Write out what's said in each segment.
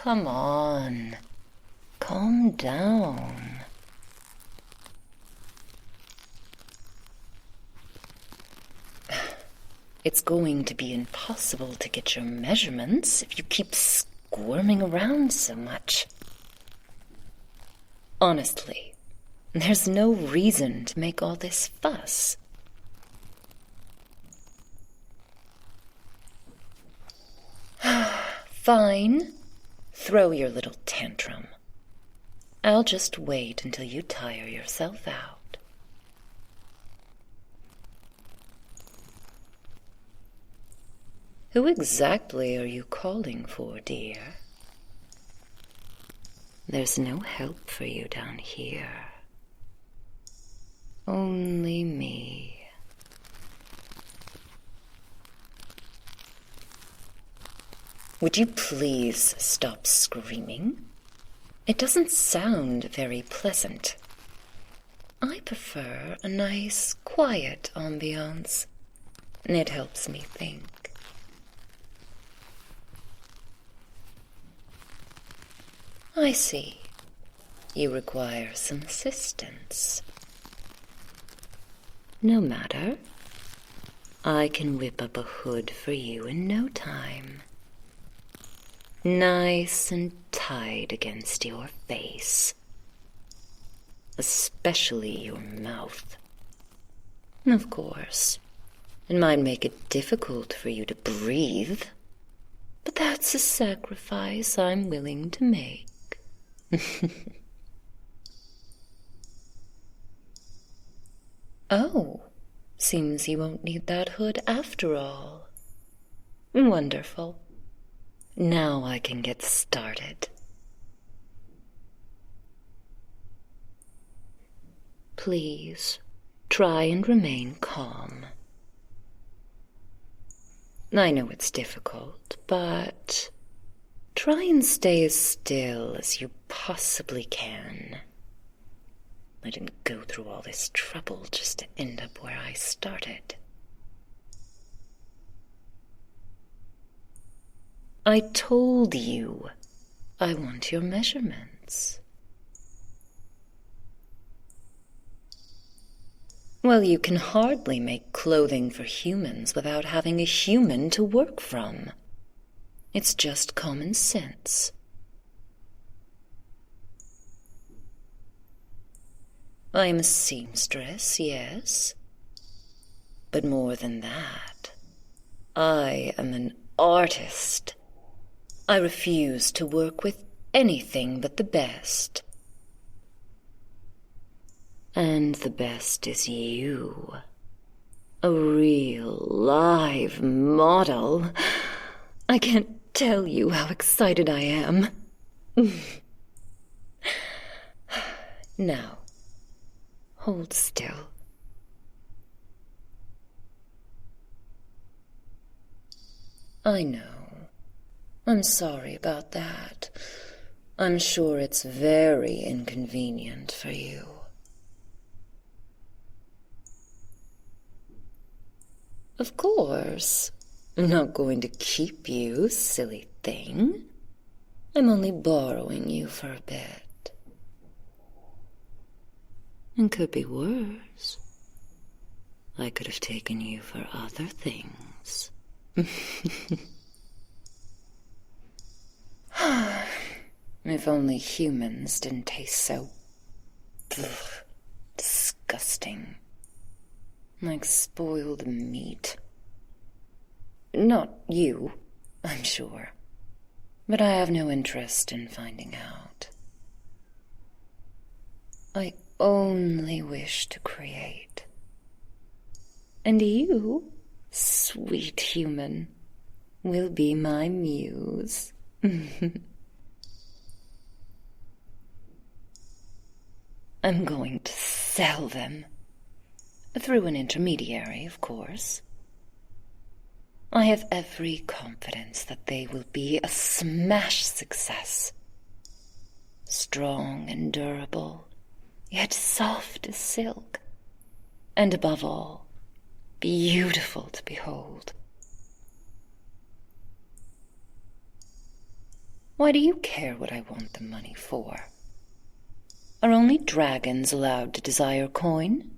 Come on. Calm down. It's going to be impossible to get your measurements if you keep squirming around so much. Honestly, there's no reason to make all this fuss. Fine. Throw your little tantrum. I'll just wait until you tire yourself out. Who exactly are you calling for, dear? There's no help for you down here. Only me. Would you please stop screaming? It doesn't sound very pleasant. I prefer a nice, quiet ambiance. It helps me think. I see. You require some assistance. No matter. I can whip up a hood for you in no time. Nice and tight against your face. Especially your mouth. Of course, it might make it difficult for you to breathe, but that's a sacrifice I'm willing to make. Oh, seems you won't need that hood after all. Wonderful. Now I can get started. Please, try and remain calm. I know it's difficult, but try and stay as still as you possibly can. I didn't go through all this trouble just to end up where I started. I told you I want your measurements. Well, you can hardly make clothing for humans without having a human to work from. It's just common sense. I am a seamstress, yes. But more than that, I am an artist. I refuse to work with anything but the best. And the best is you. A real, live model. I can't tell you how excited I am. Now, hold still. I know. I'm sorry about that. I'm sure it's very inconvenient for you. Of course. I'm not going to keep you, silly thing. I'm only borrowing you for a bit. It could be worse. I could have taken you for other things. If only humans didn't taste so disgusting. Like spoiled meat. Not you, I'm sure. But I have no interest in finding out. I only wish to create. And you, sweet human, will be my muse. I'm going to sell them. Through an intermediary, of course. I have every confidence that they will be a smash success. Strong and durable, yet soft as silk. And above all, beautiful to behold. Why do you care what I want the money for? Are only dragons allowed to desire coin?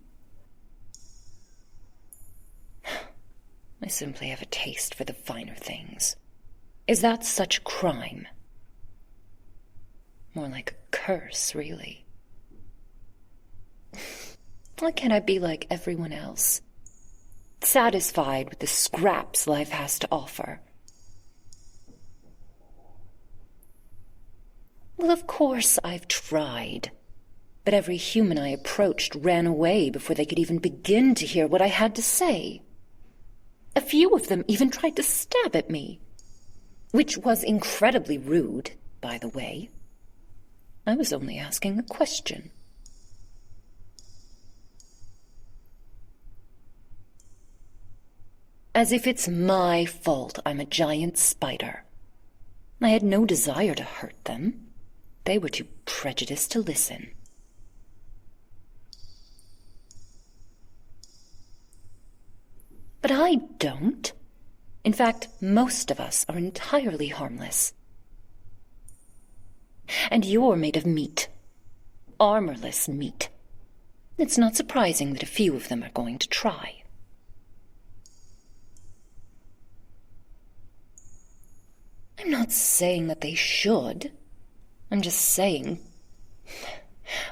I simply have a taste for the finer things. Is that such a crime? More like a curse, really. Why can't I be like everyone else? Satisfied with the scraps life has to offer. Well, of course I've tried. But every human I approached ran away before they could even begin to hear what I had to say. A few of them even tried to stab at me, which was incredibly rude, by the way. I was only asking a question. As if it's my fault I'm a giant spider. I had no desire to hurt them. They were too prejudiced to listen. But I don't. In fact, most of us are entirely harmless. And you're made of meat. Armorless meat. It's not surprising that a few of them are going to try. I'm not saying that they should. I'm just saying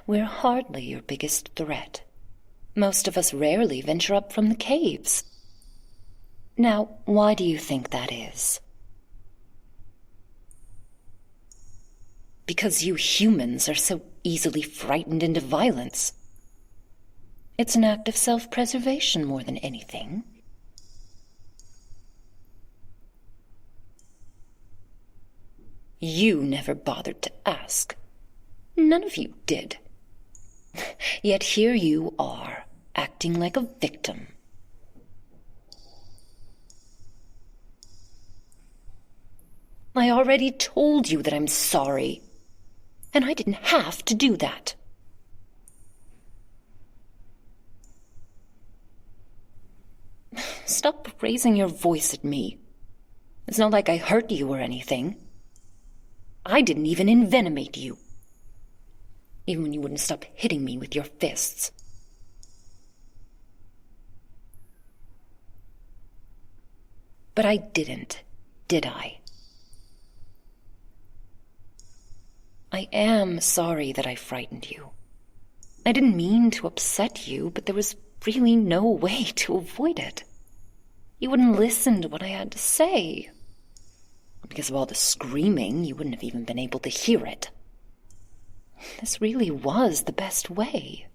we're hardly your biggest threat. Most of us rarely venture up from the caves. Now, why do you think that is? Because you humans are so easily frightened into violence. It's an act of self-preservation more than anything. You never bothered to ask. None of you did. Yet here you are, acting like a victim. I already told you that I'm sorry, and I didn't have to do that. Stop raising your voice at me. It's not like I hurt you or anything. I didn't even envenomate you. Even when you wouldn't stop hitting me with your fists. But I didn't, did I? I am sorry that I frightened you. I didn't mean to upset you, but there was really no way to avoid it. You wouldn't listen to what I had to say. Because of all the screaming, you wouldn't have even been able to hear it. This really was the best way.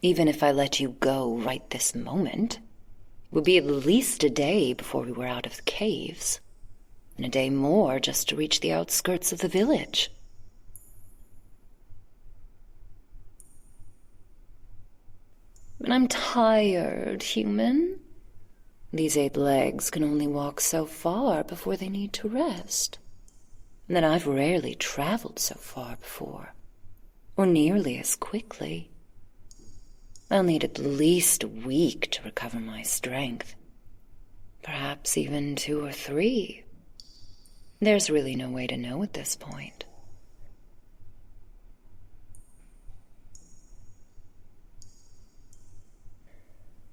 Even if I let you go right this moment, it would be at least a day before we were out of the caves, and a day more just to reach the outskirts of the village. But I'm tired, human. These 8 legs can only walk so far before they need to rest. And then I've rarely traveled so far before, or nearly as quickly. I'll need at least a week to recover my strength. Perhaps even 2 or 3. There's really no way to know at this point.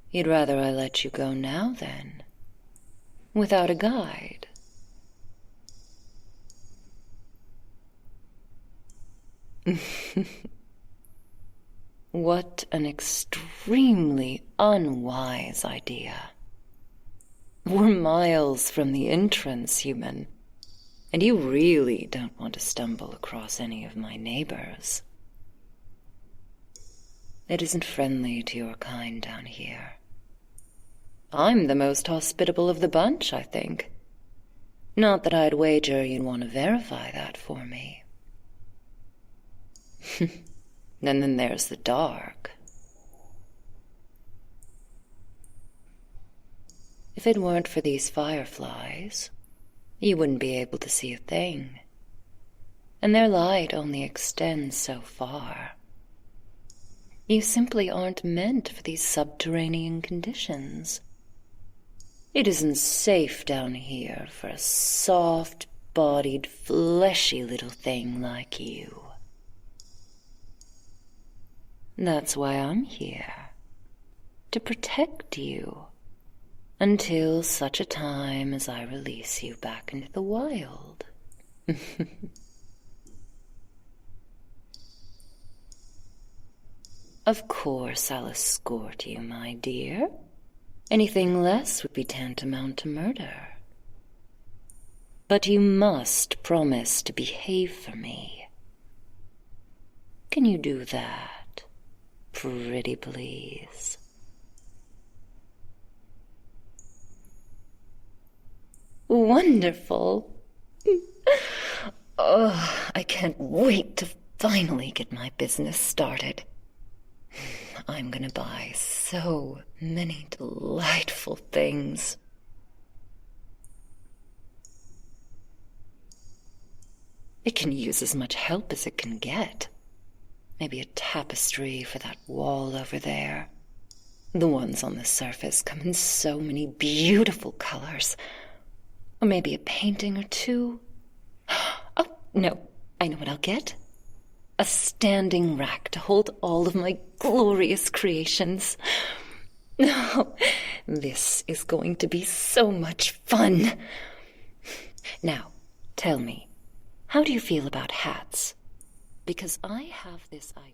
You'd rather I let you go now, then? Without a guide? What an extremely unwise idea. We're miles from the entrance, human, and you really don't want to stumble across any of my neighbors. It isn't friendly to your kind down here. I'm the most hospitable of the bunch, I think. Not that I'd wager you'd want to verify that for me. And then there's the dark. If it weren't for these fireflies, you wouldn't be able to see a thing. And their light only extends so far. You simply aren't meant for these subterranean conditions. It isn't safe down here for a soft-bodied, fleshy little thing like you. That's why I'm here, to protect you, until such a time as I release you back into the wild. Of course I'll escort you, my dear. Anything less would be tantamount to murder. But you must promise to behave for me. Can you do that, pretty please? Wonderful. Oh, I can't wait to finally get my business started. I'm gonna buy so many delightful things. It can use as much help as it can get. Maybe a tapestry for that wall over there. The ones on the surface come in so many beautiful colors. Or maybe a painting or two. Oh, no, I know what I'll get. A standing rack to hold all of my glorious creations. Oh, this is going to be so much fun. Now, tell me, how do you feel about hats? Because I have this idea.